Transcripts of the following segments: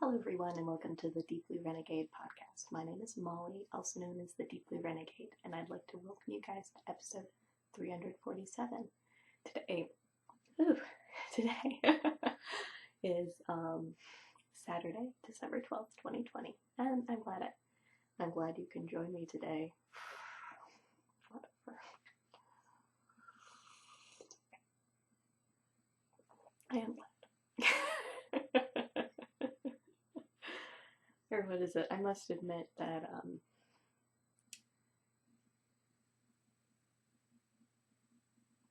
Hello everyone and welcome to the Deep Blue Renegade podcast. My name is Molly, also known as the Deep Blue Renegade, and I'd like to welcome you guys to episode 347. Today is Saturday, December 12th, 2020, and I'm glad you can join me today. Whatever. I am glad. Or what is it? I must admit that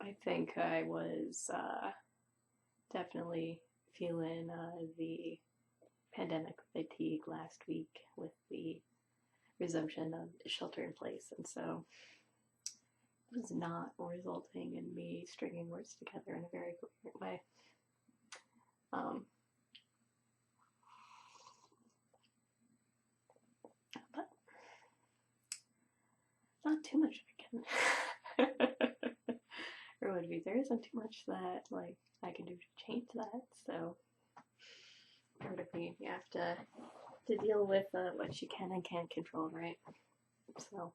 I think I was definitely feeling the pandemic fatigue last week with the resumption of shelter in place, and so it was not resulting in me stringing words together in a very coherent way. But not too much again. Or would be, there isn't too much that like I can do to change that, so or would be, you have to deal with what you can and can't control, right? So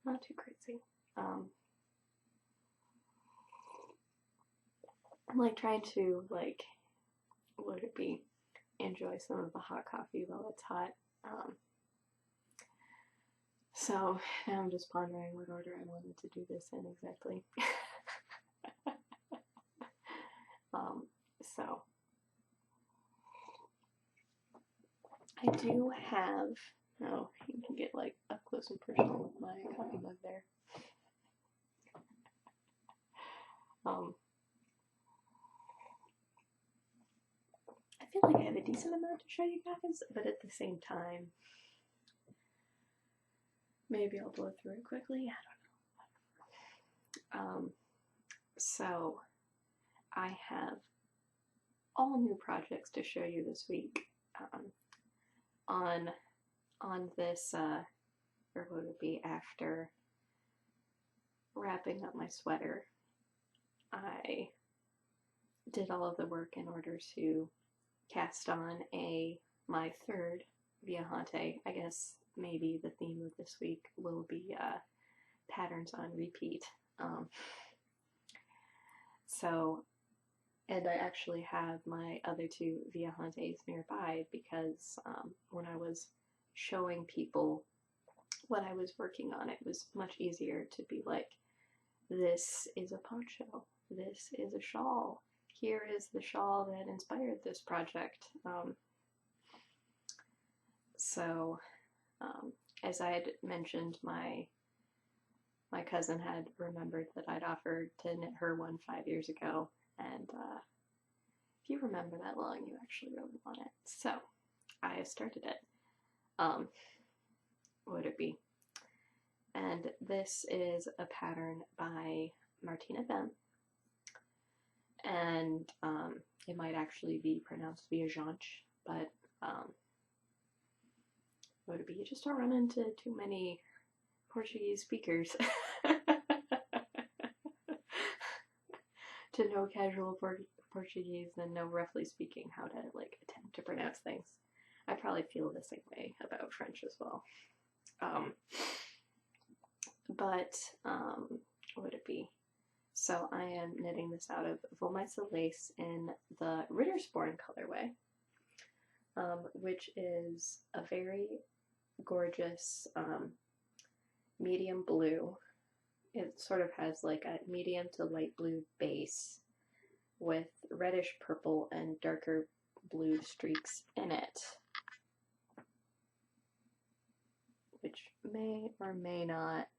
not too crazy. I'm like trying to enjoy some of the hot coffee while it's hot. So now I'm just pondering what order I wanted to do this in exactly. So I do have, oh, you can get like up close and personal with my coffee mug there. I feel like I have a decent amount to show you guys, but at the same time, maybe I'll blow through it quickly. I don't know. So I have all new projects to show you this week. On this, or would it be after wrapping up my sweater, I did all of the work in order to cast on my third Viajante. I guess maybe the theme of this week will be patterns on repeat. And I actually have my other two Viajantes nearby because when I was showing people what I was working on, it was much easier to be like, this is a poncho, this is a shawl, here is the shawl that inspired this project. As I had mentioned, my cousin had remembered that I'd offered to knit her one 5 years ago, and if you remember that long, you actually really want it. So I started it. What would it be? And this is a pattern by Martina Bem, and it might actually be pronounced Viajante, but what would it be? You just don't run into too many Portuguese speakers to know casual Portuguese and know, roughly speaking, how to like attempt to pronounce things. I probably feel the same way about French as well. What would it be? So I am knitting this out of Wollmeise lace in the Rittersporn colorway, which is a very gorgeous medium blue. It sort of has like a medium to light blue base with reddish purple and darker blue streaks in it, which may or may not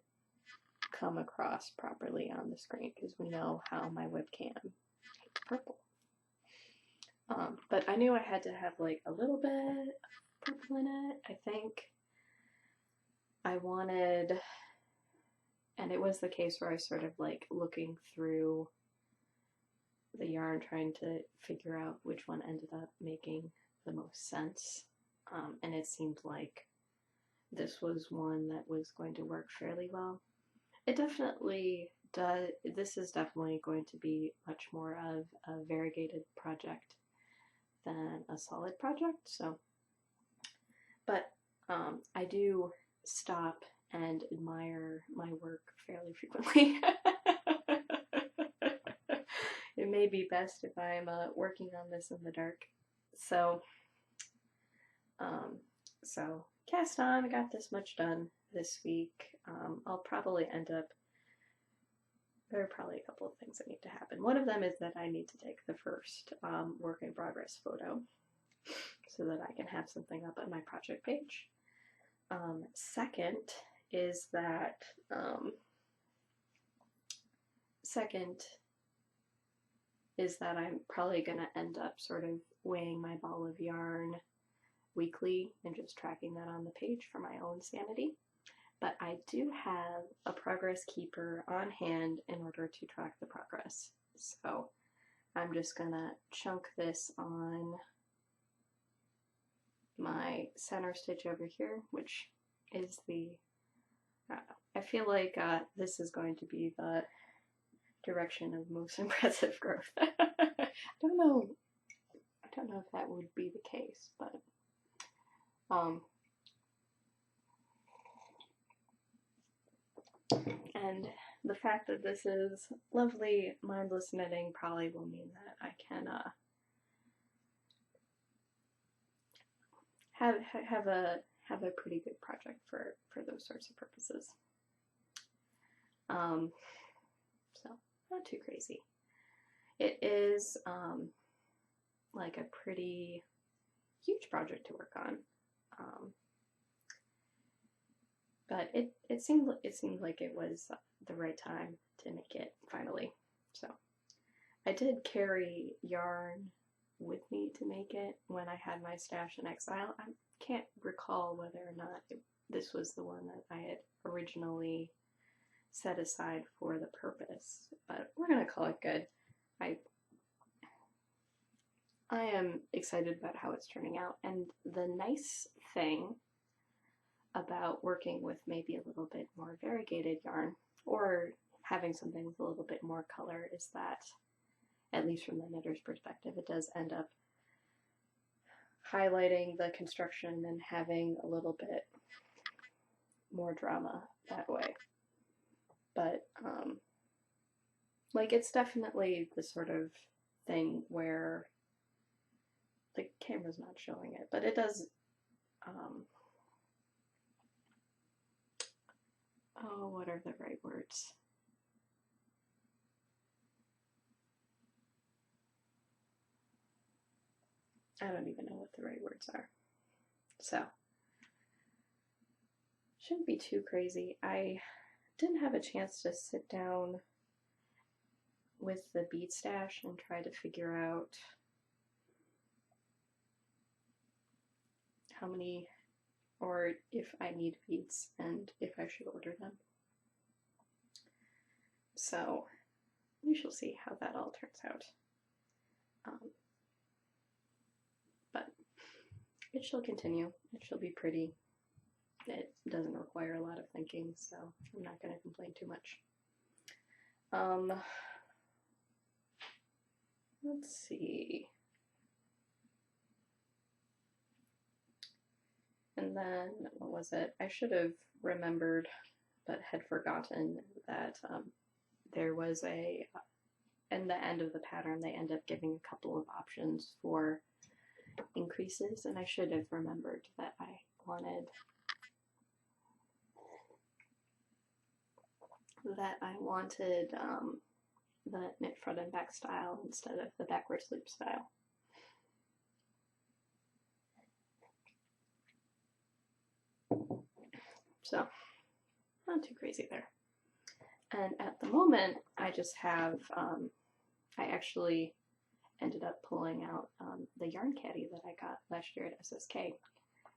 come across properly on the screen because we know how my webcam hates purple. But I knew I had to have like a little bit of purple in it. I think I wanted, and it was the case where I sort of like looking through the yarn trying to figure out which one ended up making the most sense, and it seemed like this was one that was going to work fairly well. It definitely does. This is definitely going to be much more of a variegated project than a solid project. So, but I do stop and admire my work fairly frequently. It may be best if I'm working on this in the dark. So, so cast on, got this much done this week. I'll probably end up, there are probably a couple of things that need to happen. One of them is that I need to take the first work in progress photo so that I can have something up on my project page. Second is that I'm probably going to end up sort of weighing my ball of yarn weekly and just tracking that on the page for my own sanity. But I do have a progress keeper on hand in order to track the progress. So I'm just going to chunk this on my center stitch over here, which is the, I feel like this is going to be the direction of most impressive growth. I don't know if that would be the case, but and the fact that this is lovely mindless knitting probably will mean that I can have a pretty good project for those sorts of purposes. So not too crazy. It is like a pretty huge project to work on, but it seemed like it was the right time to make it finally. So I did carry yarn with me to make it when I had my stash in exile. I can't recall whether or not this was the one that I had originally set aside for the purpose, but we're gonna call it good. I am excited about how it's turning out, and the nice thing about working with maybe a little bit more variegated yarn, or having something with a little bit more color, is that, at least from the knitter's perspective, it does end up highlighting the construction and having a little bit more drama that way. But like, it's definitely the sort of thing where the camera's not showing it, but it does oh, what are the right words? I don't even know what the right words are. So, shouldn't be too crazy. I didn't have a chance to sit down with the bead stash and try to figure out how many, or if I need beads and if I should order them. So we shall see how that all turns out. But it shall continue. It shall be pretty. It doesn't require a lot of thinking, so I'm not going to complain too much. Let's see. And then, what was it? I should have remembered, but had forgotten that there was a, in the end of the pattern, they end up giving a couple of options for increases, and I should have remembered that I wanted the knit front and back style instead of the backwards loop style. So, not too crazy there. And at the moment, I just have, I actually ended up pulling out the yarn caddy that I got last year at SSK,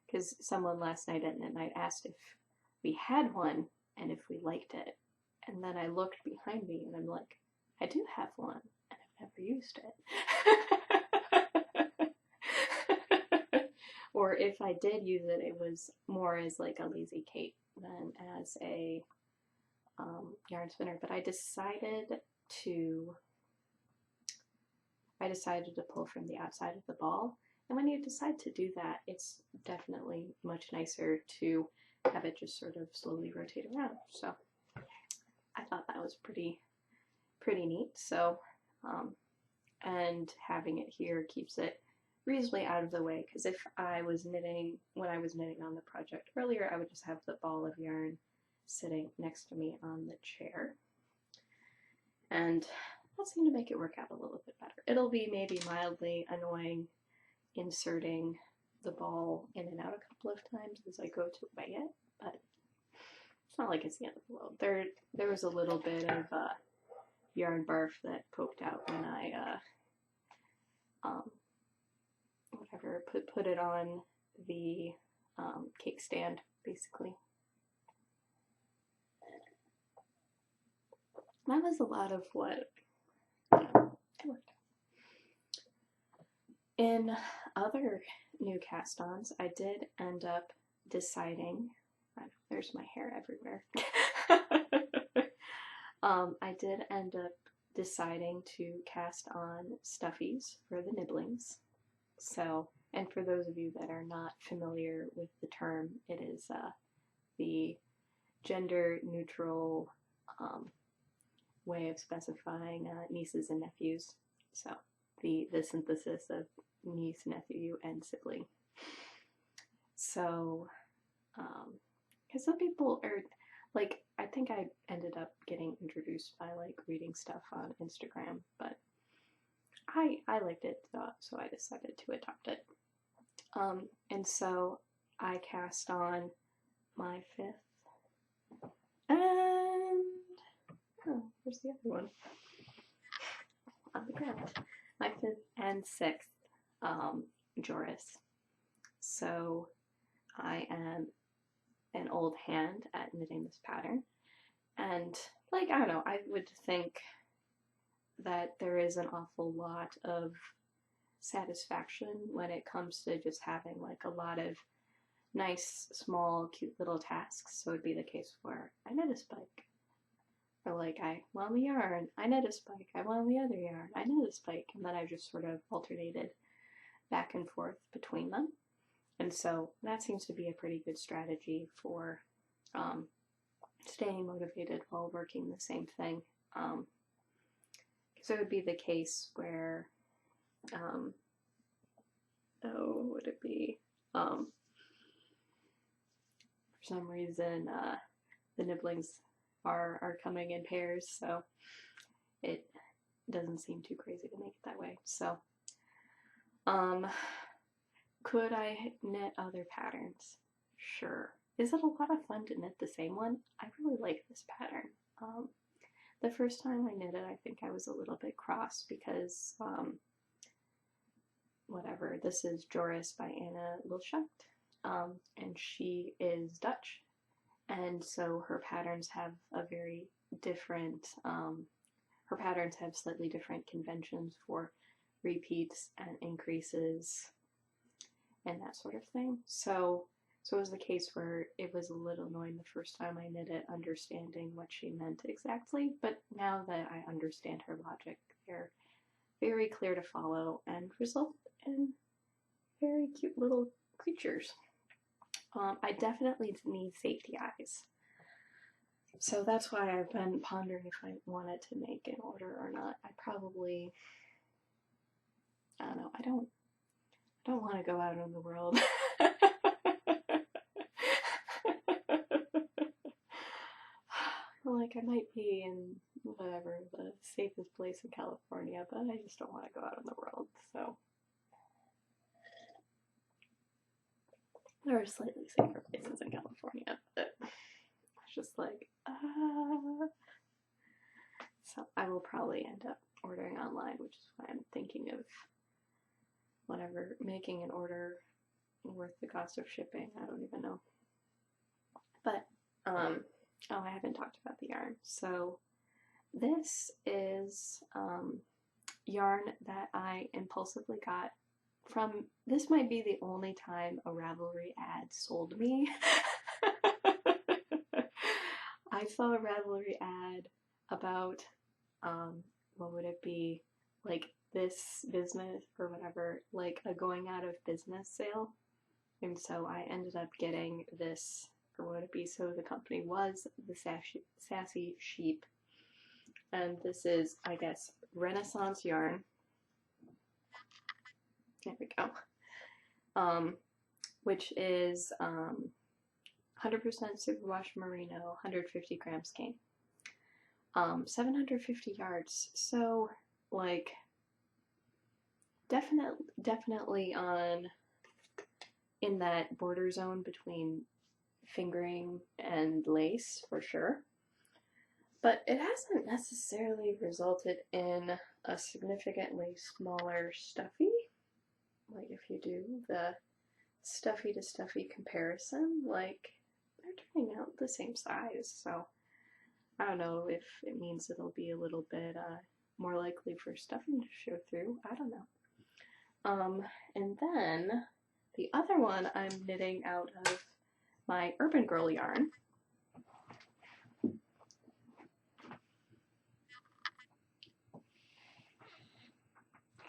because someone last night at Knit Night asked if we had one and if we liked it. And then I looked behind me and I'm like, I do have one and I've never used it. Or if I did use it, it was more as like a lazy Kate than as a yarn spinner. But I decided to pull from the outside of the ball, And when you decide to do that, it's definitely much nicer to have it just sort of slowly rotate around. So I thought that was pretty neat. So, and having it here keeps it reasonably out of the way, because if I was knitting, when I was knitting on the project earlier, I would just have the ball of yarn sitting next to me on the chair. And that seemed to make it work out a little bit better. It'll be maybe mildly annoying inserting the ball in and out a couple of times as I go to weigh it, but it's not like it's the end of the world. There was a little bit of yarn barf that poked out when I put it on the cake stand, basically. That was a lot of what it worked. In other new cast-ons, I did end up deciding, there's my hair everywhere. I did end up deciding to cast on stuffies for the nibblings. So, and for those of you that are not familiar with the term, it is the gender-neutral way of specifying nieces and nephews. So, the synthesis of niece, nephew, and sibling. So, because some people are, like, I think I ended up getting introduced by, like, reading stuff on Instagram, but I liked it, so I decided to adopt it. And so I cast on my 5th, and, oh, where's the other one? On the ground. My 5th and 6th Joris. So I am an old hand at knitting this pattern, and, like, I don't know, I would think that there is an awful lot of satisfaction when it comes to just having, like, a lot of nice, small, cute little tasks. So it'd be the case where I knit a spike, or, like, I wound the yarn, I knit a spike, I wound the other yarn, I knit a spike, and then I just sort of alternated back and forth between them. And so that seems to be a pretty good strategy for staying motivated while working the same thing. So it would be the case where, would it be, for some reason, the nibblings are coming in pairs, so it doesn't seem too crazy to make it that way. So, could I knit other patterns? Sure. Is it a lot of fun to knit the same one? I really like this pattern. The first time I knit it, I think I was a little bit cross because, whatever, this is Joris by Anna Lilschacht, and she is Dutch, and so her patterns have a very different, her patterns have slightly different conventions for repeats and increases and that sort of thing. So it was the case where it was a little annoying the first time I knit it, understanding what she meant exactly, but now that I understand her logic, they're very clear to follow and result in very cute little creatures. I definitely need safety eyes. So that's why I've been pondering if I wanted to make an order or not. I probably, I don't know, I don't want to go out in the world. Like, I might be in, whatever, the safest place in California, but I just don't want to go out in the world, so. There are slightly safer places in California, but it's just like, So I will probably end up ordering online, which is why I'm thinking of, whatever, making an order worth the cost of shipping. I don't even know. But, oh, I haven't talked about the yarn. So this is yarn that I impulsively got from, this might be the only time a Ravelry ad sold me. I saw a Ravelry ad about, what would it be, like this business or whatever, like a going out of business sale. And so I ended up getting this, or would it be, so the company was the Sassy Sheep. And this is, I guess, Renaissance yarn. There we go. Which is 100% superwash merino, 150 grams skein. 750 yards. So, like, definitely on in that border zone between fingering and lace for sure. But it hasn't necessarily resulted in a significantly smaller stuffy. Like if you do the stuffy to stuffy comparison, like they're turning out the same size. So I don't know if it means it'll be a little bit more likely for stuffing to show through. I don't know. And then the other one I'm knitting out of my Urban Girl yarn.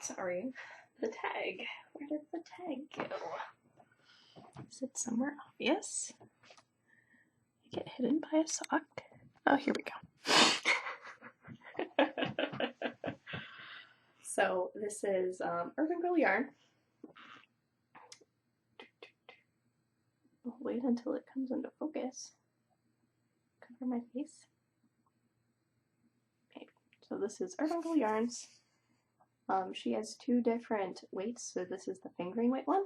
Sorry, the tag. Where did the tag go? Is it somewhere obvious? Get hidden by a sock. Oh, here we go. So this is Urban Girl yarn. I'll wait until it comes into focus. Cover my face. Maybe. So this is Urban Girl yarns. She has two different weights. So this is the fingering weight one.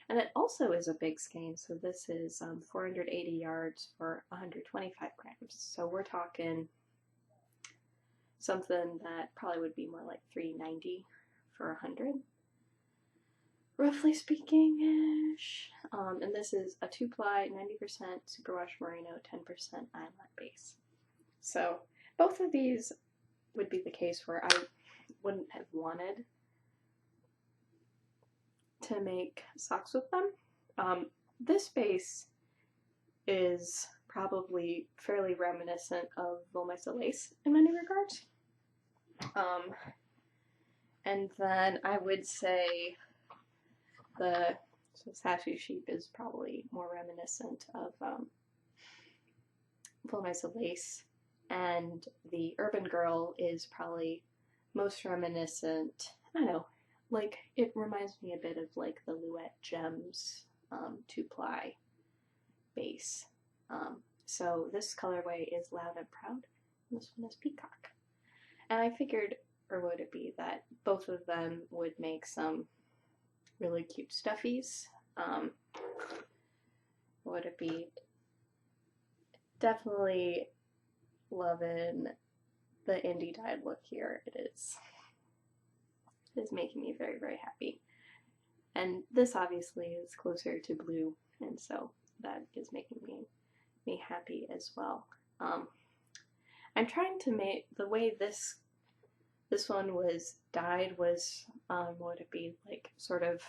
And it also is a big skein, so this is 480 yards for 125 grams. So we're talking something that probably would be more like 390 for 100, roughly speaking-ish. And this is a 2-ply, 90% superwash merino, 10% eyelet base. So both of these would be the case where I wouldn't have wanted to make socks with them. This base is probably fairly reminiscent of Volmisa lace in many regards. And then I would say the Sassy Sheep is probably more reminiscent of Volmisa lace, and the Urban Girl is probably most reminiscent, I don't know, like, it reminds me a bit of like the Louette Gems 2-ply base. So this colorway is Loud and Proud, and this one is Peacock. And I figured, or would it be, that both of them would make some really cute stuffies. Would it be, definitely loving the indie dyed look here. It is making me very, very happy. And this obviously is closer to blue, and so that is making me happy as well. I'm trying to make, the way this one was dyed was, would it be like sort of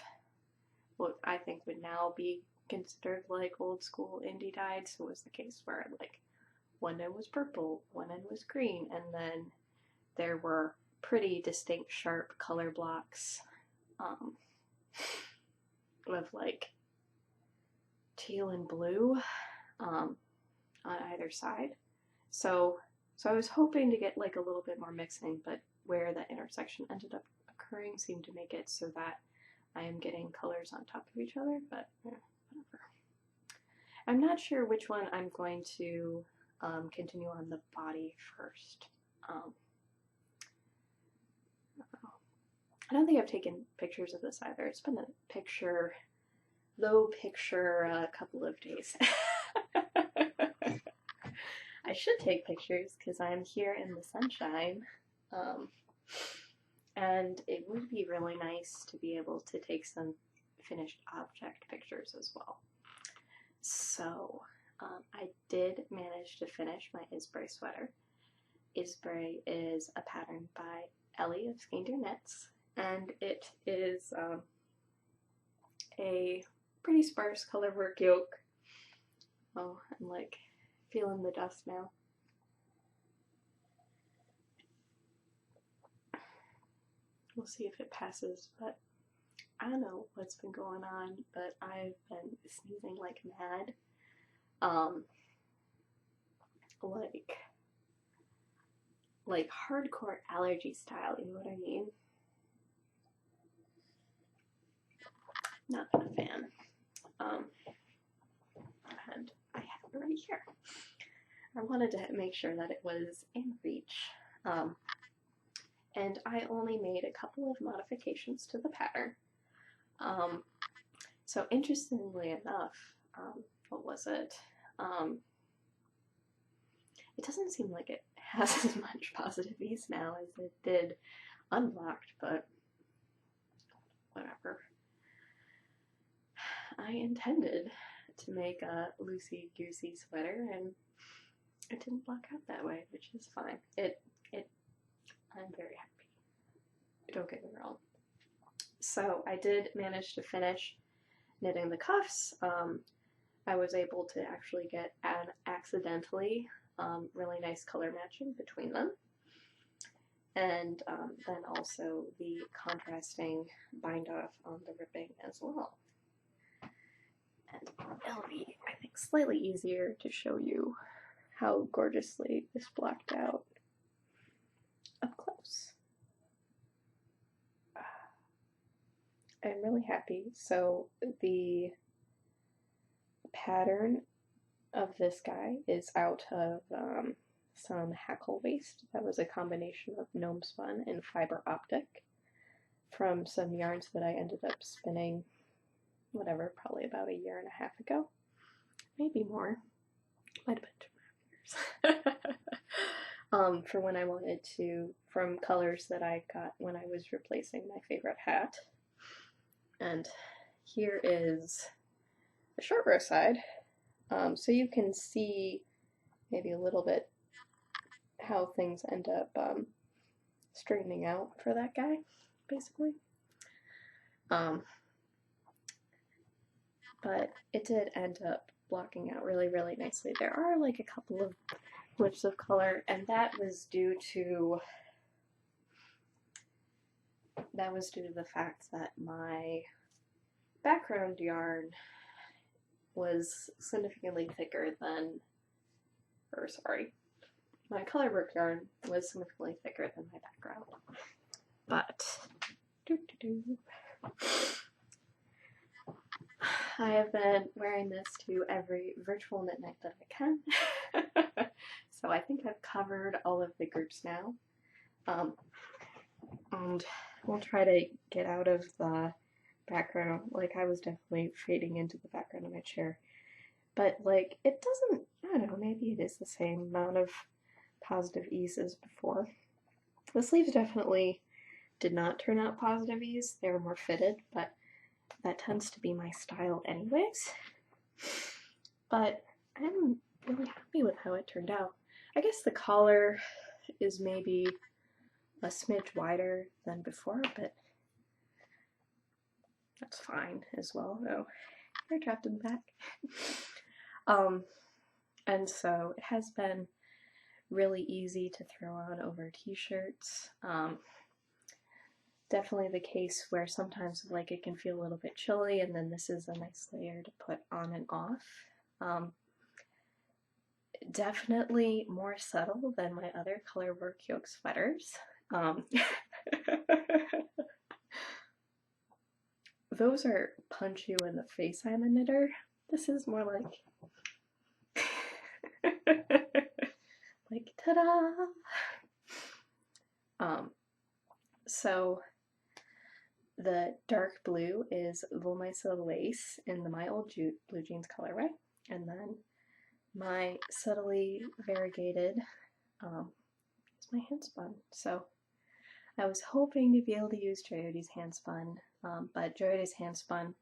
what I think would now be considered like old school indie dyed. So it was the case where like one end was purple, one end was green, and then there were pretty distinct sharp color blocks with like teal and blue on either side. So I was hoping to get like a little bit more mixing, but where the intersection ended up occurring seemed to make it so that I am getting colors on top of each other, but whatever. I'm not sure which one I'm going to continue on the body first. I don't think I've taken pictures of this either. It's been a low picture couple of days. I should take pictures because I'm here in the sunshine. And it would be really nice to be able to take some finished object pictures as well. So I did manage to finish my Isbury sweater. Isbury is a pattern by Ellie of Skein Deer Knits, and it is a pretty sparse color work yoke. Oh, I'm like feeling the dust now. We'll see if it passes, but I don't know what's been going on, but I've been sneezing like mad. Like hardcore allergy style, you know what I mean? Not been a fan. And I have it right here. I wanted to make sure that it was in reach. And I only made a couple of modifications to the pattern. So interestingly enough, what was it? It doesn't seem like it has as much positive ease now as it did unblocked, but whatever. I intended to make a loosey-goosey sweater, and it didn't block out that way, which is fine. I'm very happy. Don't get me wrong. So I did manage to finish knitting the cuffs. I was able to actually get an accidentally really nice color matching between them. And then also the contrasting bind off on the ribbing as well. And it'll be, I think, slightly easier to show you how gorgeously this blocked out up close. I'm really happy. So the pattern of this guy is out of some hackle waste. That was a combination of gnome spun and fiber optic from some yarns that I ended up spinning, whatever, probably about 1.5 years ago. Maybe more. Might have been 2.5 years. For when I wanted to, from colors that I got when I was replacing my favorite hat. And here is the short row side. So you can see maybe a little bit how things end up straightening out for that guy, basically. But it did end up blocking out really, really nicely. There are like a couple of blips of color, and that was due to the fact that my background yarn was significantly thicker than, my color work yarn was significantly thicker than my background. But, I have been wearing this to every virtual knit night that I can. So I think I've covered all of the groups now. And we'll try to get out of the background. Like, I was definitely fading into the background of my chair. But, like, it doesn't, I don't know, maybe it is the same amount of positive ease as before. The sleeves definitely did not turn out positive ease. They were more fitted, but that tends to be my style anyways. But I'm really happy with how it turned out. I guess the collar is maybe a smidge wider than before, but that's fine as well. Oh, hair trapped in the back. And so it has been really easy to throw on over t-shirts. Definitely the case where sometimes like it can feel a little bit chilly, and then this is a nice layer to put on and off. Definitely more subtle than my other color work yoke sweaters. Those are punch you in the face, I'm a knitter. This is more like like ta-da! So the dark blue is Wollmeise lace in the My Old Blue Jeans colorway, and then my subtly variegated is my hand spun. So I was hoping to be able to use Joyoti's hand spun, but Joyoti's hand spun,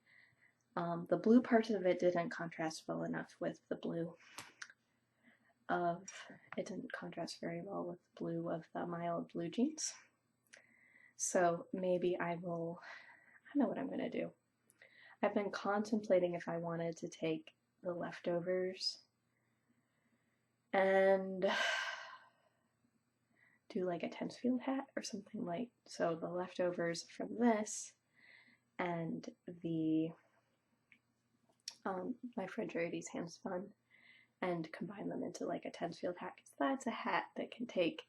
the blue parts of it didn't contrast well enough with the blue of, it didn't contrast very well with the blue of the My Old Blue Jeans. So maybe I will, I know what I'm gonna do. I've been contemplating if I wanted to take the leftovers and do like a Tenfield hat or something like, so the leftovers from this and the my friend Jodi's hand spun, and combine them into like a Tenfield hat, because that's a hat that can take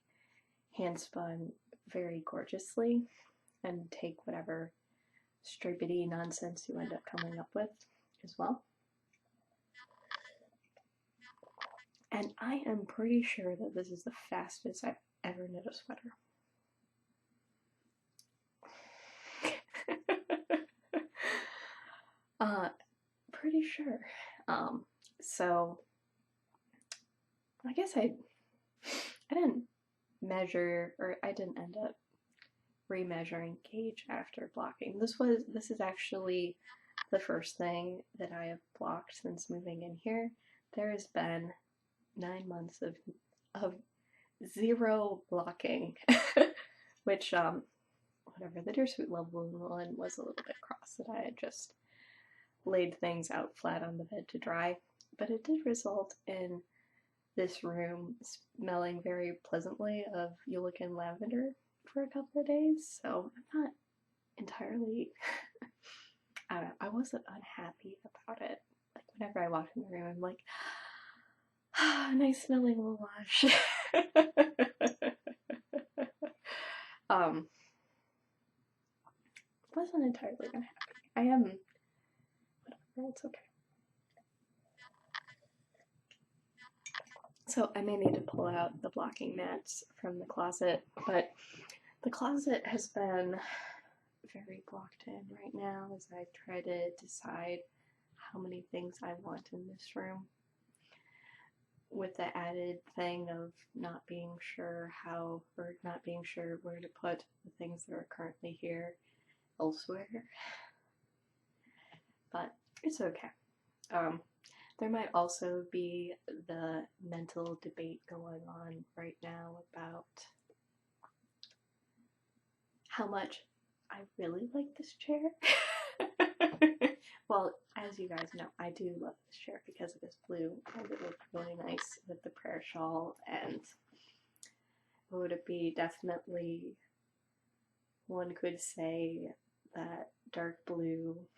hand spun very gorgeously and take whatever stripedy nonsense you end up coming up with as well. And I am pretty sure that this is the fastest I've ever knit a sweater. Pretty sure. So I guess I didn't measure, or I didn't end up remeasuring gauge after blocking. This is actually the first thing that I have blocked since moving in here. There has been 9 months of zero blocking, which whatever, the Deersuit level one was a little bit cross that I had just laid things out flat on the bed to dry, but it did result in this room smelling very pleasantly of Ulick and lavender for a couple of days, so I'm not entirely, I don't know, I wasn't unhappy about it. Like, whenever I walk in the room, I'm like, ah, nice smelling wool wash. Wasn't entirely unhappy. I am, whatever, it's okay. So I may need to pull out the blocking mats from the closet, but the closet has been very blocked in right now as I try to decide how many things I want in this room, with the added thing of not being sure how, or not being sure where to put the things that are currently here elsewhere. But it's okay. There might also be the mental debate going on right now about how much I really like this chair. Well, as you guys know, I do love this chair because it is blue and it looked really nice with the prayer shawl, and would it be definitely, one could say that dark blue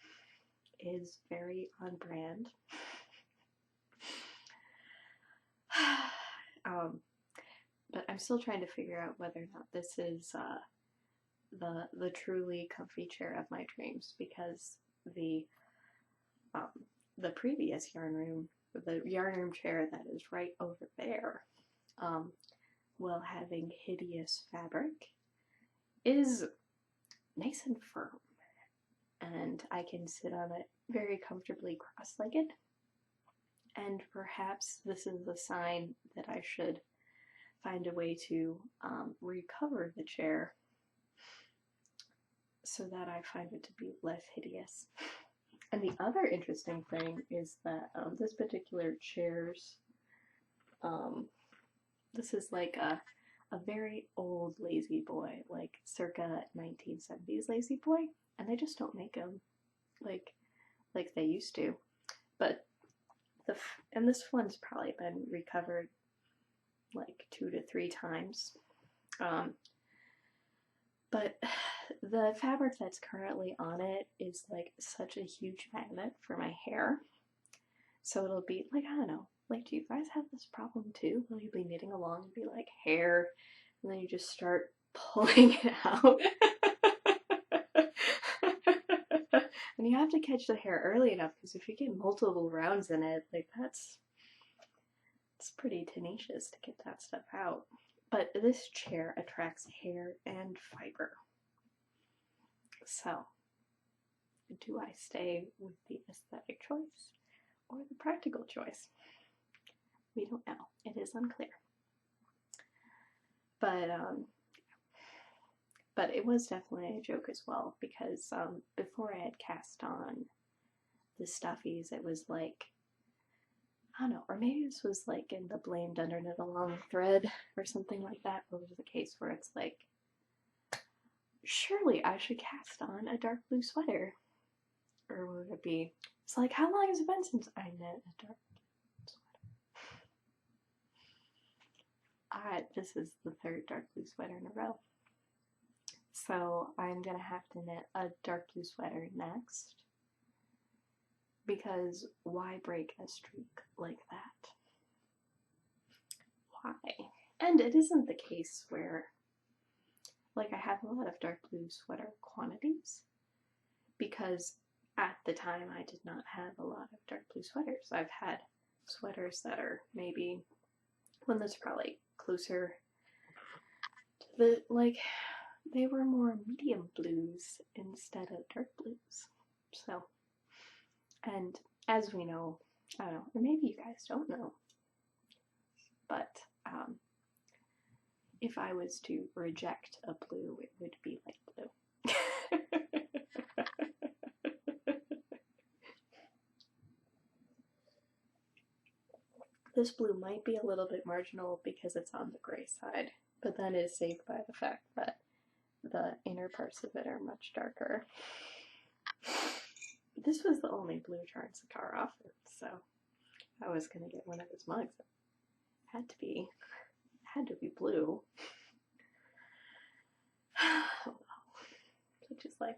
is very on brand. But I'm still trying to figure out whether or not this is the truly comfy chair of my dreams, because the previous yarn room chair that is right over there, while having hideous fabric, is nice and firm, and I can sit on it very comfortably cross-legged. And perhaps this is a sign that I should find a way to recover the chair so that I find it to be less hideous. And the other interesting thing is that this particular chair's, this is like a very old Lazy Boy, like circa 1970s Lazy Boy, and they just don't make them like they used to. But and this one's probably been recovered like 2 to 3 times. But the fabric that's currently on it is like such a huge magnet for my hair. So it'll be like, I don't know, like, do you guys have this problem too? Will you be knitting along and be like, hair, and then you just start pulling it out? And you have to catch the hair early enough, because if you get multiple rounds in it, like, it's pretty tenacious to get that stuff out. But this chair attracts hair and fiber. So, do I stay with the aesthetic choice or the practical choice? We don't know. It is unclear. But it was definitely a joke as well, because before I had cast on the stuffies, it was like, I don't know, or maybe this was like in the Blamed Underknit Along thread or something like that, where it was the case where it's like, surely I should cast on a dark blue sweater. Or would it be, it's like, how long has it been since I knit a dark blue this is the third dark blue sweater in a row. So I'm gonna have to knit a dark blue sweater next, because why break a streak like that? Why? And it isn't the case where, like, I have a lot of dark blue sweater quantities, because at the time I did not have a lot of dark blue sweaters. I've had sweaters that are maybe, one that's probably closer to the, like, they were more medium blues instead of dark blues. So, and as we know, I don't know, or maybe you guys don't know, but if I was to reject a blue, it would be light blue. This blue might be a little bit marginal because it's on the gray side, but that is saved by the fact that the inner parts of it are much darker. This was the only blue Charm Sakar offered, so I was gonna get one of his mugs. It had to be blue. Such is life.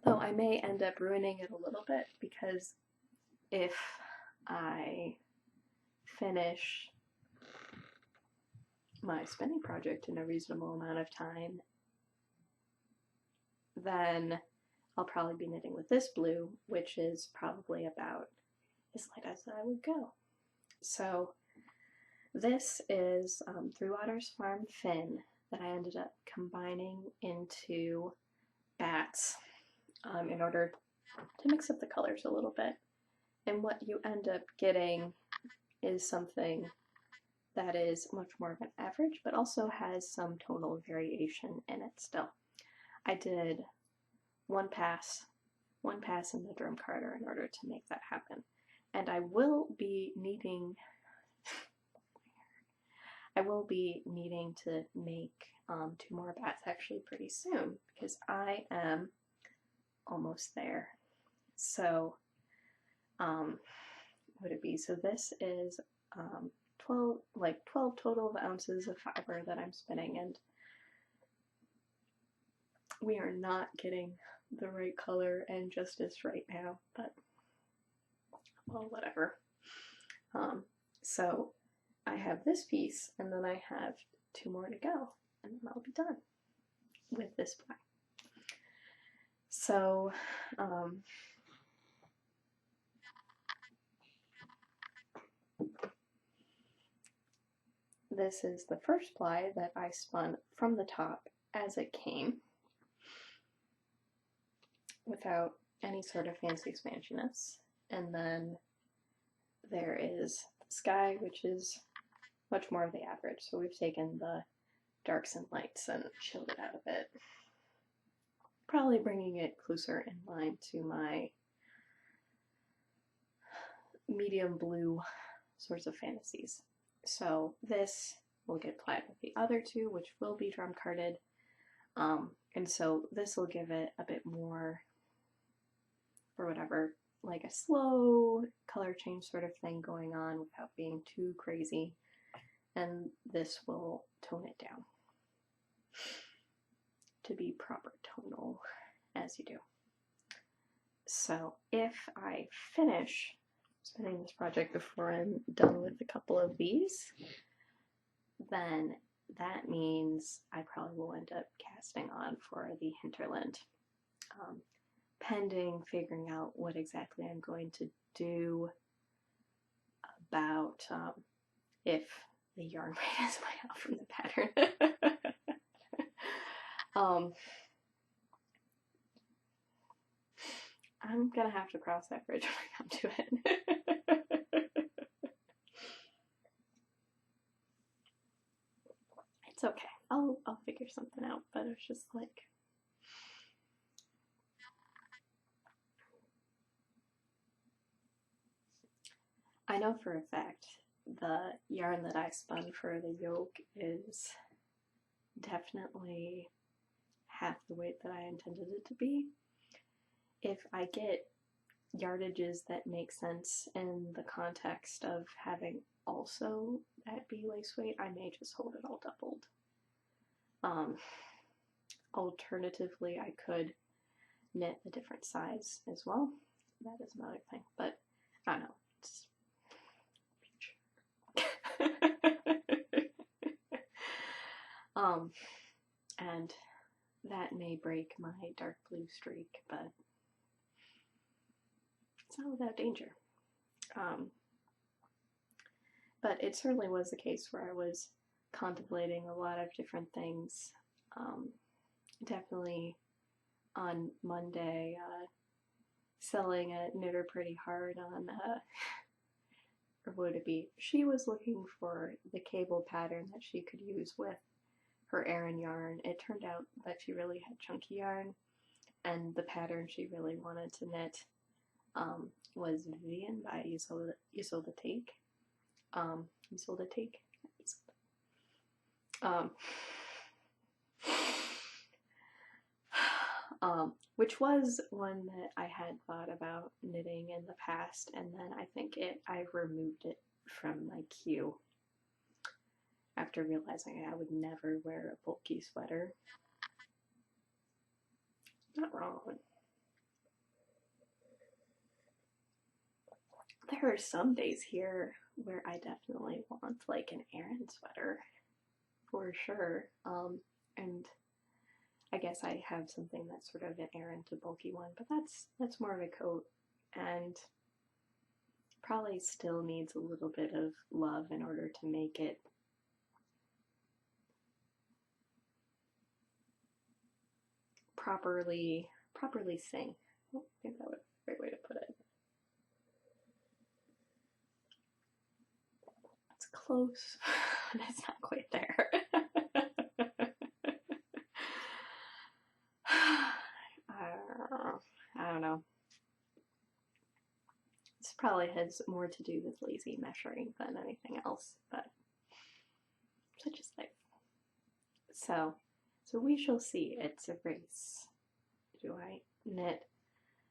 Though I may end up ruining it a little bit, because if I finish my spinning project in a reasonable amount of time, then I'll probably be knitting with this blue, which is probably about as light as I would go. So this is Three Waters Farm Fin that I ended up combining into bats in order to mix up the colors a little bit. And what you end up getting is something that is much more of an average, but also has some tonal variation in it still. I did one pass in the drum carder in order to make that happen. And I will be needing to make 2 more bats actually pretty soon, because I am almost there. So would it be, so this is 12 total ounces of fiber that I'm spinning, and we are not getting the right color and justice right now, but well, whatever. So I have this piece, and then I have 2 more to go, and then I'll be done with this ply. So this is the first ply that I spun from the top as it came, without any sort of fancy smanchiness. And then there is the sky, which is much more of the average. So we've taken the darks and lights and chilled it out a bit, probably bringing it closer in line to my medium blue sorts of fantasies. So this will get plied with the other 2, which will be drum carded, and so this will give it a bit more, or whatever, like a slow color change sort of thing going on without being too crazy, and this will tone it down to be proper tonal as you do. So if I finish spinning this project before I'm done with a couple of these, then that means I probably will end up casting on for the hinterland, pending figuring out what exactly I'm going to do about if the yarn rate is way out from the pattern. I'm gonna have to cross that bridge when I come to it. It's okay. I'll figure something out, but it's just like, I know for a fact the yarn that I spun for the yoke is definitely half the weight that I intended it to be. If I get yardages that make sense in the context of having also that be lace weight, I may just hold it all doubled. Alternatively, I could knit a different size as well. That is another thing, but I don't know. And that may break my dark blue streak, but it's not without danger. But it certainly was the case where I was contemplating a lot of different things. Definitely on Monday, selling a knitter pretty hard on, or would it be, she was looking for the cable pattern that she could use with her Aran yarn. It turned out that she really had chunky yarn, and the pattern she really wanted to knit was Vivian by Isolde Take. Which was one that I had thought about knitting in the past, and then I think I removed it from my queue after realizing I would never wear a bulky sweater. Not wrong. There are some days here where I definitely want like an Aran sweater, for sure. And I guess I have something that's sort of an Aran to bulky one, but that's more of a coat, and probably still needs a little bit of love in order to make it properly sing. I think that would be a great way to put it. It's close, but it's not quite there. I don't know. This probably has more to do with lazy measuring than anything else, but such is life. So we shall see. It's a race. Do I knit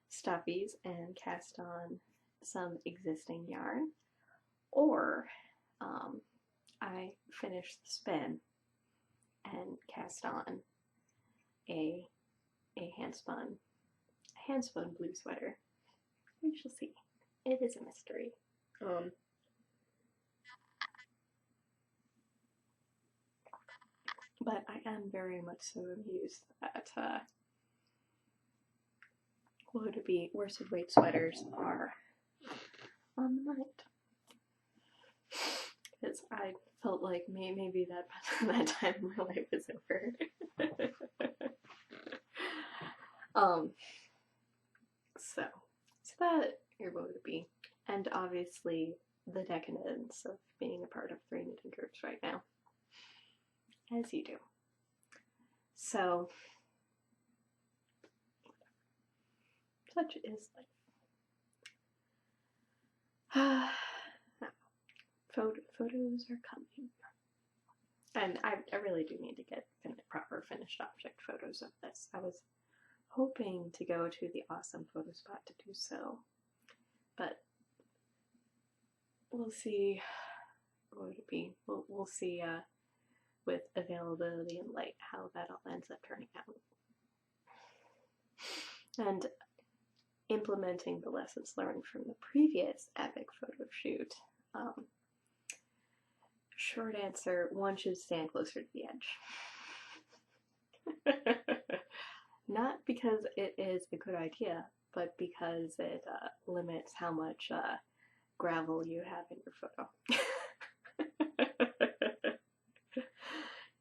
stuffies and cast on some existing yarn, or I finish the spin and cast on a handspun blue sweater? We shall see. It is a mystery. But I am very much so amused that would be worsted weight sweaters are on the mind. Because I felt like maybe that time in my life is over. So that you're going to be, and obviously the decadence of being a part of 3 knitting groups right now, as you do. So such is life. Photos are coming, and I really do need to get proper finished object photos of this. I was hoping to go to the awesome photo spot to do so, but we'll see. What would it be? We'll see with availability and light how that all ends up turning out, and implementing the lessons learned from the previous epic photo shoot. Short answer, one should stand closer to the edge. Not because it is a good idea, but because it limits how much gravel you have in your photo.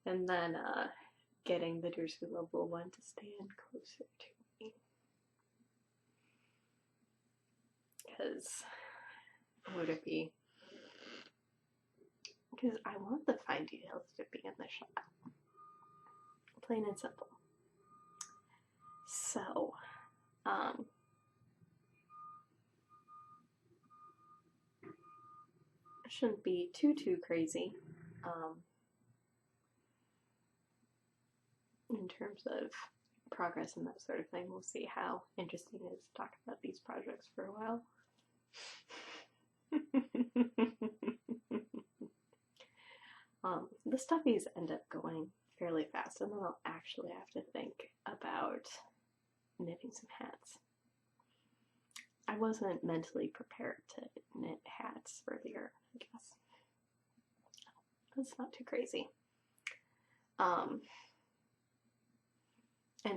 And then getting the Dursu level one to stand closer to me. Because, would it be? Because I want the fine details to be in the shot. Plain and simple. So, shouldn't be too crazy in terms of progress and that sort of thing. We'll see how interesting it is to talk about these projects for a while. The stuffies end up going fairly fast, and then I'll actually have to think about knitting some hats. I wasn't mentally prepared to knit hats earlier, I guess. That's not too crazy. And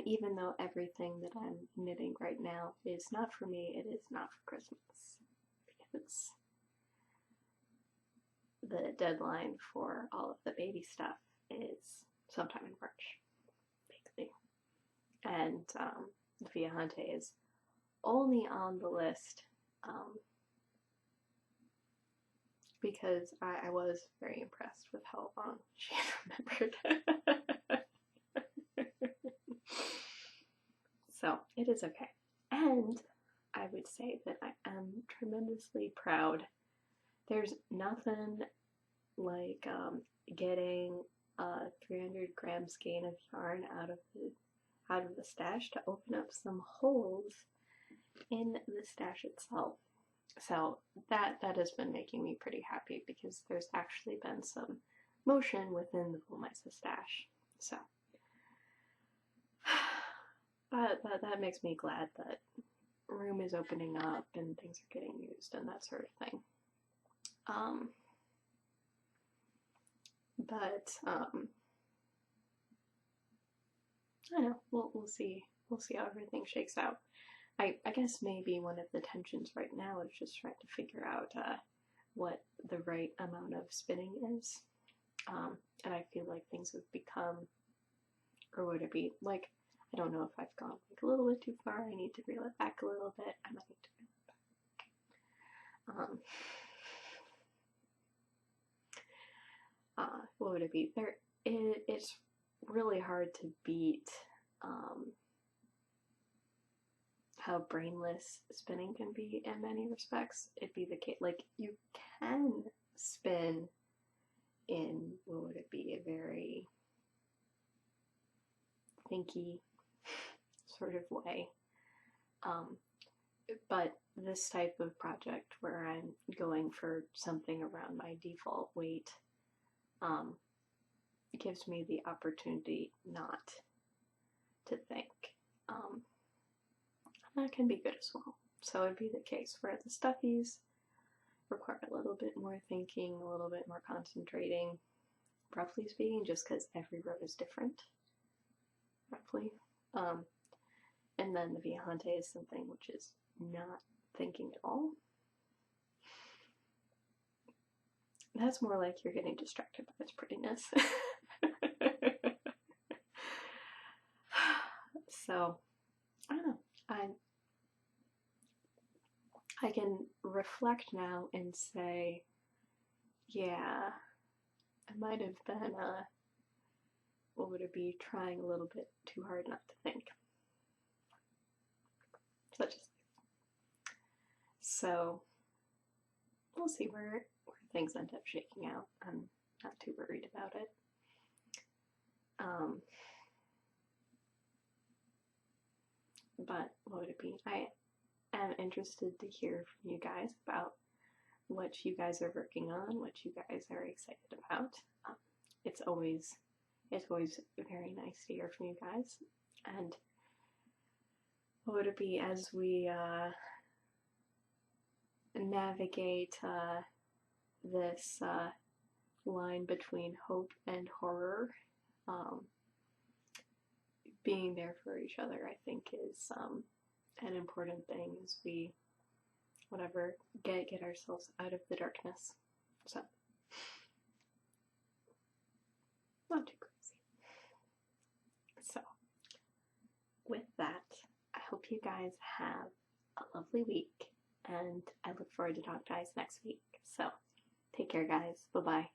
even though everything that I'm knitting right now is not for me, it is not for Christmas. Because the deadline for all of the baby stuff is sometime in March, basically. And the Viajante is only on the list because I was very impressed with how long she remembered. So it is okay. And I would say that I am tremendously proud. There's nothing like getting a 300-gram skein of yarn out of the stash to open up some holes in the stash itself. So that has been making me pretty happy because there's actually been some motion within the Woolmeister stash. So that makes me glad that room is opening up and things are getting used and that sort of thing. I don't know, we'll see how everything shakes out. I guess maybe one of the tensions right now is just trying to figure out what the right amount of spinning is. And I feel like things have become, or would it be, like, I don't know if I've gone like a little bit too far. I need to reel it back a little bit. I might need to reel it back. What would it be? It's really hard to beat how brainless spinning can be in many respects. It'd be the case, like, you can spin in, what would it be, a very thinky sort of way. But this type of project where I'm going for something around my default weight gives me the opportunity not to think. That can be good as well. So it'd be the case where the stuffies require a little bit more thinking, a little bit more concentrating, roughly speaking, just because every row is different, roughly. And then the Viajante is something which is not thinking at all. That's more like you're getting distracted by its prettiness. So, I don't know. I can reflect now and say, yeah, I might have been, what would it be, trying a little bit too hard not to think. So, we'll see where things end up shaking out. I'm not too worried about it. But what would it be? I am interested to hear from you guys about what you guys are working on, what you guys are excited about. It's always very nice to hear from you guys. And what would it be as we navigate this line between hope and horror? Being there for each other, I think, is an important thing as we, whatever, get ourselves out of the darkness. So, not too crazy. So, with that, I hope you guys have a lovely week, and I look forward to talking to you guys next week. So, take care, guys. Bye-bye.